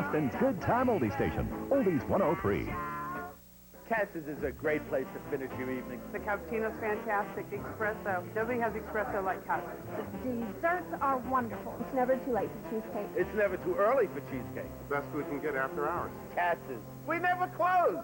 Austin's good time oldie station, Oldies 103. Cass's is a great place to finish your evening. The cappuccino's fantastic. Espresso. Nobody has espresso like Cass's. The desserts are wonderful. It's never too late for cheesecake. It's never too early for cheesecake. Best we can get after hours. Cass's. We never close.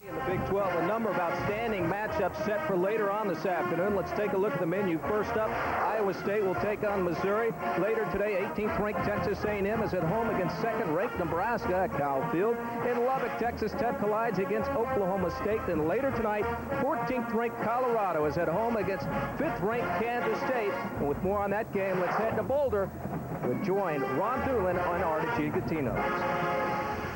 In the Big 12, a number of outstanding matchups set for later on this afternoon. Let's take a look at the menu. First up, Iowa State will take on Missouri. Later today, 18th-ranked Texas A&M is at home against second-ranked Nebraska at Kyle Field. In Lubbock, Texas Tech collides against Oklahoma State. Then later tonight, 14th-ranked Colorado is at home against 5th-ranked Kansas State. And with more on that game, let's head to Boulder. We'll join Ron Doolin on Artie Gatino.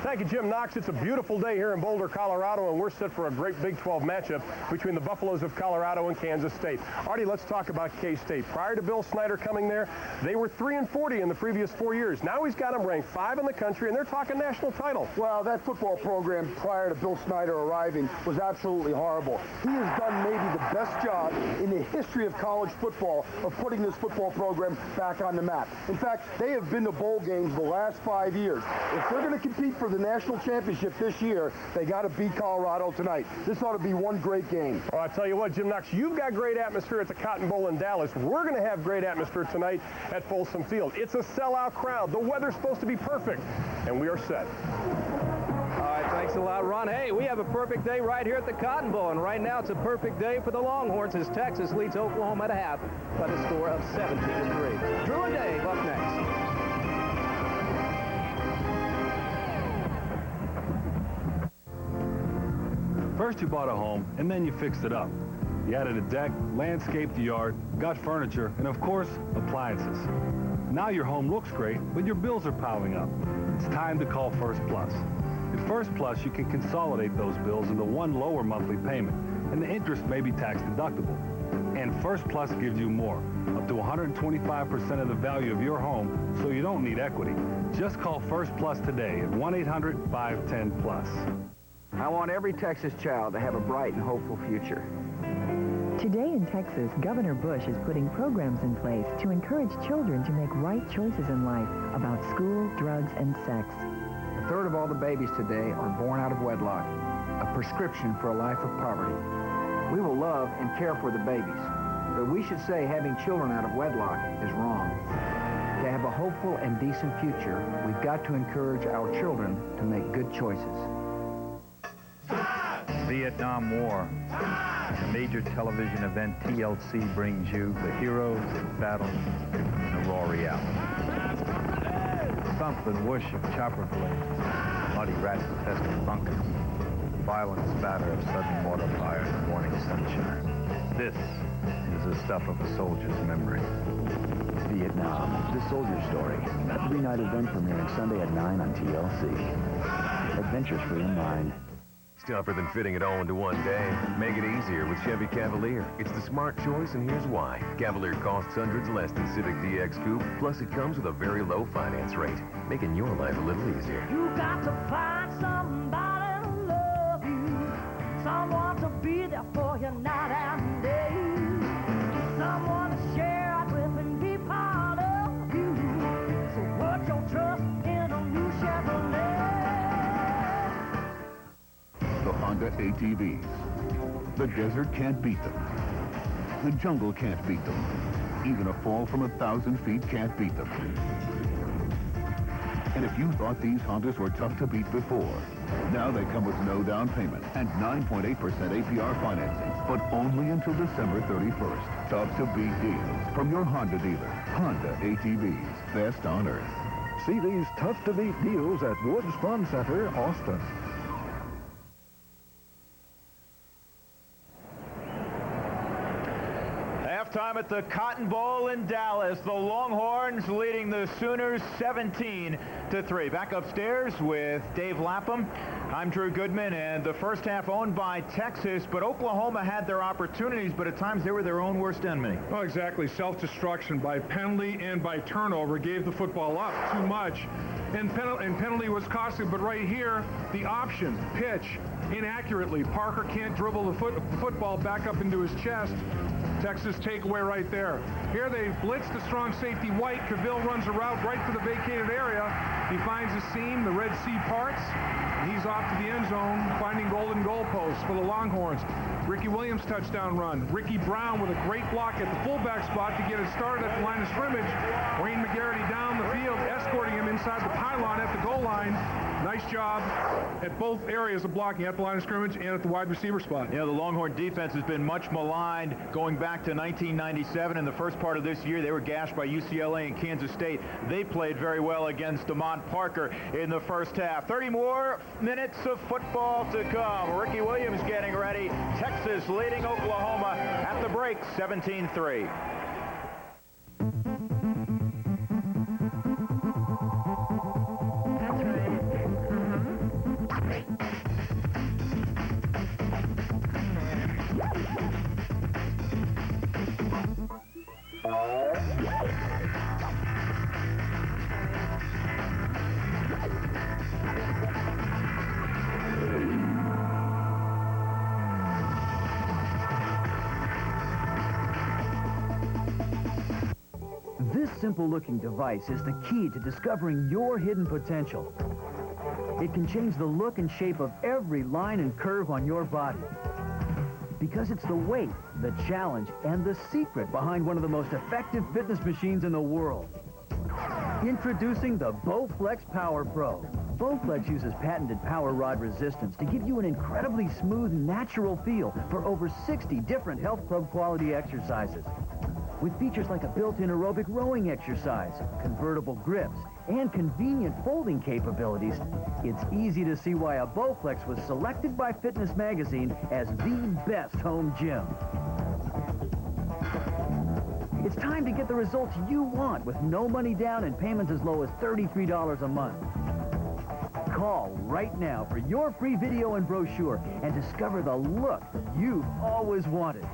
Thank you, Jim Knox. It's a beautiful day here in Boulder, Colorado, and we're set for a great Big 12 matchup between the Buffaloes of Colorado and Kansas State. Artie, let's talk about K-State. Prior to Bill Snyder coming there, they were 3-40 in the previous 4 years. Now he's got them ranked 5 in the country, and they're talking national title. Well, that football program prior to Bill Snyder arriving was absolutely horrible. He has done maybe the best job in the history of college football of putting this football program back on the map. In fact, they have been to bowl games the last 5 years. If they're going to compete for the national championship this year, they got to beat Colorado tonight. This ought to be one great game. Well, I tell you what, Jim Knox, you've got great atmosphere at the Cotton Bowl in Dallas. We're going to have great atmosphere tonight at Folsom Field. It's a sellout crowd. The weather's supposed to be perfect, and we are set. All right, thanks a lot, Ron. Hey, we have a perfect day right here at the Cotton Bowl, and right now it's a perfect day for the Longhorns as Texas leads Oklahoma at half by the score of 17-3. Drew and Dave up next. First you bought a home, and then you fixed it up. You added a deck, landscaped the yard, got furniture, and of course, appliances. Now your home looks great, but your bills are piling up. It's time to call First Plus. At First Plus, you can consolidate those bills into one lower monthly payment, and the interest may be tax deductible. And First Plus gives you more, up to 125% of the value of your home, so you don't need equity. Just call First Plus today at 1-800-510-PLUS. I want every Texas child to have a bright and hopeful future. Today in Texas, Governor Bush is putting programs in place to encourage children to make right choices in life about school, drugs, and sex. A third of all the babies today are born out of wedlock, a prescription for a life of poverty. We will love and care for the babies, but we should say having children out of wedlock is wrong. To have a hopeful and decent future, we've got to encourage our children to make good choices. Vietnam War. The major television event TLC brings you the heroes and battles in the raw reality. Thump and whoosh of chopper blades, muddy rat-infested bunkers, the violent spatter of sudden mortar fire in the morning sunshine. This is the stuff of a soldier's memory. Vietnam, the soldier story. A 3-night event premiering Sunday at 9 on TLC. Adventures for your mind. Tougher than fitting it all into one day. Make it easier with Chevy Cavalier. It's the smart choice, and here's why. Cavalier costs hundreds less than Civic DX Coupe, plus it comes with a very low finance rate, making your life a little easier. You got to find somebody to love you, someone to be there for you night and day, someone to share it with and be part of you. So put your trust in a new Chevrolet. The Honda ATVs. The desert can't beat them. The jungle can't beat them. Even a fall from 1,000 feet can't beat them. And if you thought these Hondas were tough to beat before, now they come with no down payment and 9.8% APR financing, but only until December 31st. Tough to beat deals from your Honda dealer. Honda ATVs, best on earth. See these tough to beat deals at Woods Fun Center, Austin. Halftime at the Cotton Bowl in Dallas. The Longhorns leading the Sooners 17-3. Back upstairs with Dave Lapham. I'm Drew Goodman, and the first half owned by Texas, but Oklahoma had their opportunities, but at times they were their own worst enemy. Oh, exactly. Self-destruction by penalty and by turnover gave the football up too much. And penalty was costly, but right here, the option, pitch, inaccurately. Parker can't dribble the football back up into his chest. Texas takeaway right there. Here they blitz the strong safety White. Cavill runs a route right to the vacated area. He finds a seam. The Red Sea parts. And he's off to the end zone, finding golden goalposts for the Longhorns. Ricky Williams touchdown run. Ricky Brown with a great block at the fullback spot to get it started at the line of scrimmage. Wayne McGarity down the field, escorting him inside the pylon at the goal line. Nice job at both areas of blocking, at the line of scrimmage and at the wide receiver spot. Yeah, the Longhorn defense has been much maligned going back to 1997. In the first part of this year, they were gashed by UCLA and Kansas State. They played very well against DeMont Parker in the first half. 30 more minutes of football to come. Ricky Williams getting ready. Texas leading Oklahoma at the break, 17-3. This simple-looking device is the key to discovering your hidden potential. It can change the look and shape of every line and curve on your body. Because it's the weight, the challenge, and the secret behind one of the most effective fitness machines in the world. Introducing the Bowflex Power Pro. Bowflex uses patented power rod resistance to give you an incredibly smooth, natural feel for over 60 different health club quality exercises. With features like a built-in aerobic rowing exercise, convertible grips, and convenient folding capabilities, it's easy to see why a Bowflex was selected by Fitness Magazine as the best home gym. It's time to get the results you want with no money down and payments as low as $33 a month. Call right now for your free video and brochure and discover the look you've always wanted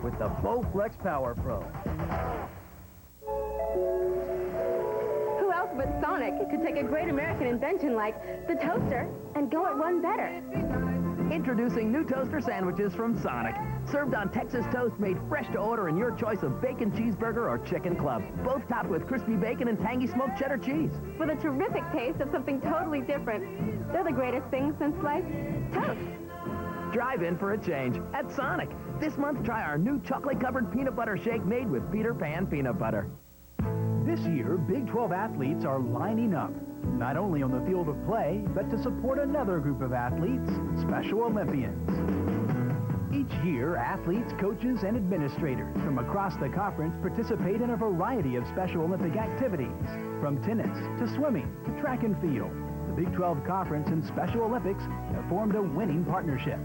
with the Bowflex Power Pro. Who else but Sonic could take a great American invention like the toaster and go it one better? Introducing new toaster sandwiches from Sonic. Served on Texas toast made fresh to order in your choice of bacon cheeseburger or chicken club. Both topped with crispy bacon and tangy smoked cheddar cheese. With a terrific taste of something totally different. They're the greatest things since sliced toast. Drive in for a change at Sonic. This month, try our new chocolate-covered peanut butter shake made with Peter Pan peanut butter. This year, Big 12 athletes are lining up, not only on the field of play, but to support another group of athletes, Special Olympians. Each year, athletes, coaches, and administrators from across the conference participate in a variety of Special Olympic activities, from tennis to swimming to track and field. The Big 12 Conference and Special Olympics have formed a winning partnership.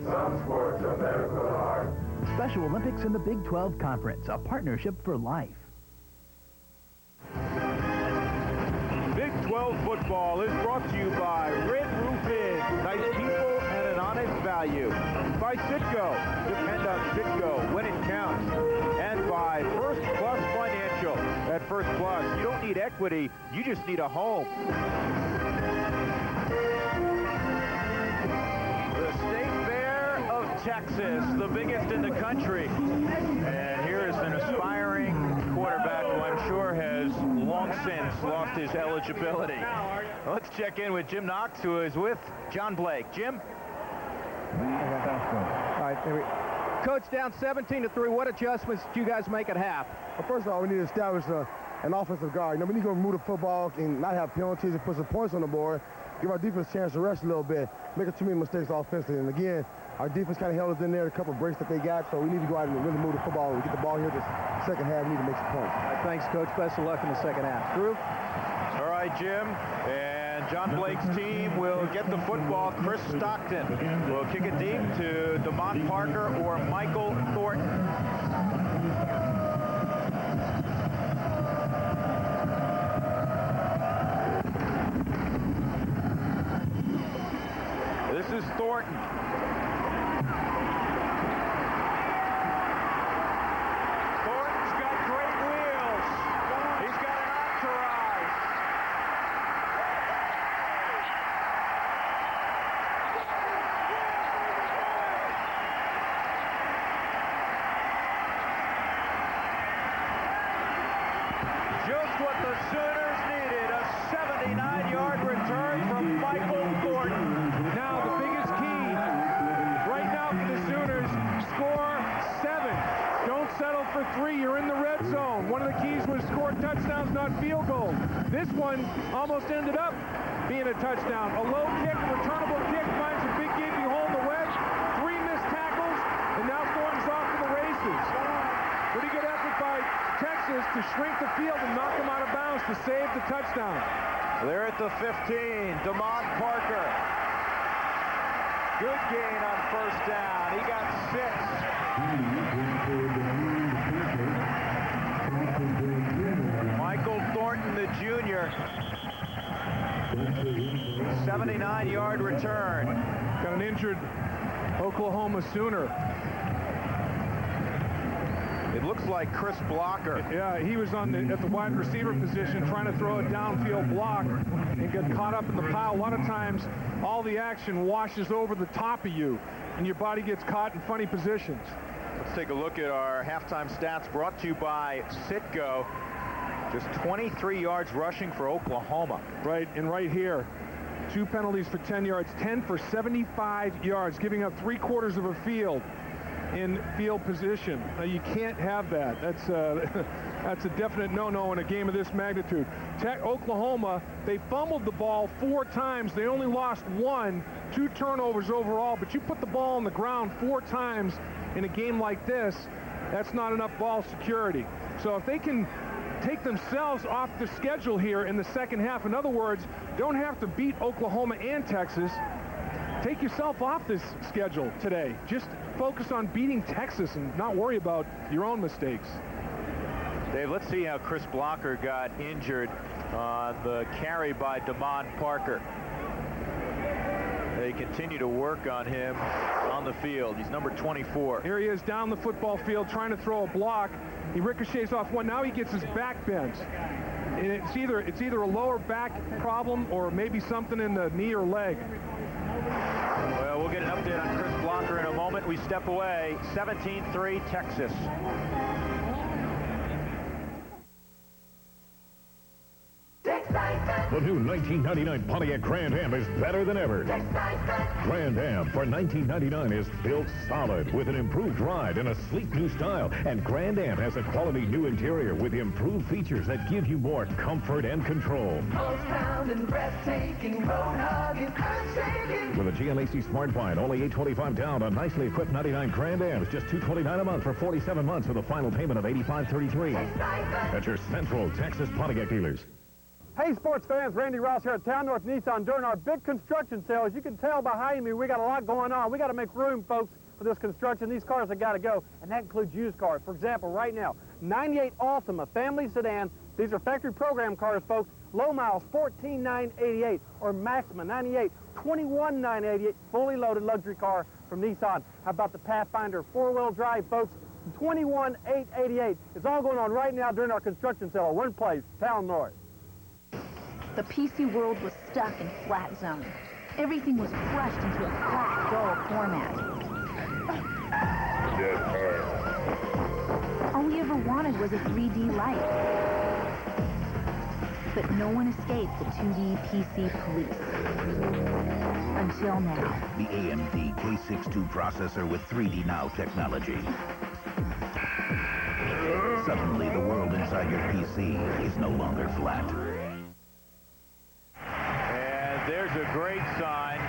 Some sports are better for the heart. Special Olympics and the Big 12 Conference, a partnership for life. Big 12 football is brought to you by Red Roof Inn, nice people and an honest value. By Citgo, depend on Citgo when it counts. And by First Plus Financial. At First Plus, you don't need equity, you just need a home. The State Fair of Texas, the biggest in the country. And here is an aspiring quarterback who I'm sure has long since lost his eligibility. Let's check in with Jim Knox, who is with John Blake. Jim? All right, there we go. Coach, down 17-3. What adjustments did you guys make at half? Well, first of all, we need to establish an offensive guard. You know, we need to move the football and not have penalties and put some points on the board. Give our defense a chance to rest a little bit. Making too many mistakes offensively. And again, our defense kind of held us in there, a couple of breaks that they got, so we need to go out and really move the football. We get the ball here this second half, we need to make some points. All right, thanks, Coach. Best of luck in the second half. Drew? All right, Jim. And John Blake's team will get the football. Chris Stockton will kick it deep to DeMont Parker or Michael Thornton. This is Thornton. Thornton's got great wheels. He's got an entourage. touchdowns, not field goals. This one almost ended up being a touchdown. A low kick, returnable kick, finds a big gaping hole in the wedge. 3 missed tackles, and now Thornton's off to the races. Pretty good effort by Texas to shrink the field and knock them out of bounds to save the touchdown. They're at the 15. Damon Parker. Good gain on first down. He got 6. Michael Thornton, the junior. 79-yard return. Got an injured Oklahoma Sooner. It looks like Chris Blocker. Yeah, he was at the wide receiver position trying to throw a downfield block and get caught up in the pile. A lot of times, all the action washes over the top of you, and your body gets caught in funny positions. Let's take a look at our halftime stats brought to you by Citgo. Just 23 yards rushing for Oklahoma. Right, and right here, 2 penalties for 10 yards, 10 for 75 yards, giving up 3/4 of a field in field position. Now, you can't have that. That's a definite no-no in a game of this magnitude. Oklahoma, they fumbled the ball 4 times. They only lost 1, 2 turnovers overall, but you put the ball on the ground 4 times in a game like this, that's not enough ball security. So if they can take themselves off the schedule here in the second half, in other words, don't have to beat Oklahoma and Texas, take yourself off this schedule today. Just focus on beating Texas and not worry about your own mistakes. Dave, let's see how Chris Blocker got injured on the carry by Damon Parker. They continue to work on him on the field. He's number 24. Here he is down the football field trying to throw a block. He ricochets off one. Now he gets his back bent. And it's either a lower back problem or maybe something in the knee or leg. Well, we'll get an update on Chris Blocker in a moment. We step away. 17-3 Texas. The new 1999 Pontiac Grand Am is better than ever. Grand Am for 1999 is built solid with an improved ride and a sleek new style. And Grand Am has a quality new interior with improved features that give you more comfort and control. Most-pounding, breathtaking, road-hugging, earth-shaking. With a GLAC Smart Buy, only $825 down on nicely equipped 99 Grand Ams, just $229 a month for 47 months with a final payment of $85.33. At your Central Texas Pontiac dealers. Hey, sports fans, Randy Ross here at Town North Nissan during our big construction sale. As you can tell behind me, we got a lot going on. We got to make room, folks, for this construction. These cars have got to go, and that includes used cars. For example, right now, 98 Altima family sedan. These are factory program cars, folks. Low miles, $14,988, or Maxima 98, $21,988, fully loaded luxury car from Nissan. How about the Pathfinder 4-wheel drive, folks? $21,888. It's all going on right now during our construction sale. One place, Town North. The PC world was stuck in flat zone. Everything was crushed into a flat, dull format. All we ever wanted was a 3D life. But no one escaped the 2D PC police. Until now. The AMD K62 processor with 3D Now technology. Suddenly, the world inside your PC is no longer flat. There's a great sign.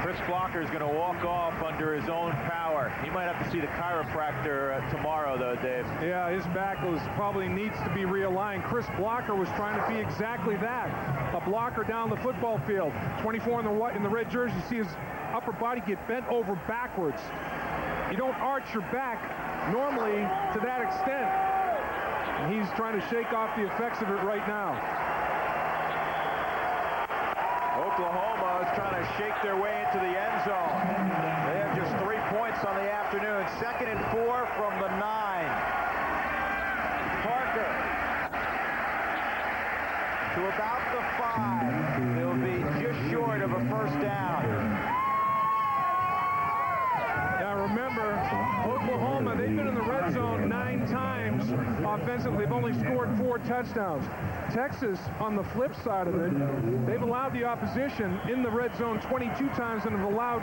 Chris Blocker is going to walk off under his own power. He might have to see the chiropractor tomorrow, though, Dave. Yeah, his back probably needs to be realigned. Chris Blocker was trying to be exactly that, a blocker down the football field. 24 in the red jersey. You see his upper body get bent over backwards. You don't arch your back normally to that extent. And he's trying to shake off the effects of it right now. Oklahoma is trying to shake their way into the end zone. They have just 3 points on the afternoon. 2nd and 4 from the 9. Parker to about the 5. They'll be just short of a first down. Now remember, Oklahoma, they've been in the red zone 9 times offensively. They've only scored 4 touchdowns. Texas, on the flip side of it, they've allowed the opposition in the red zone 22 times and have allowed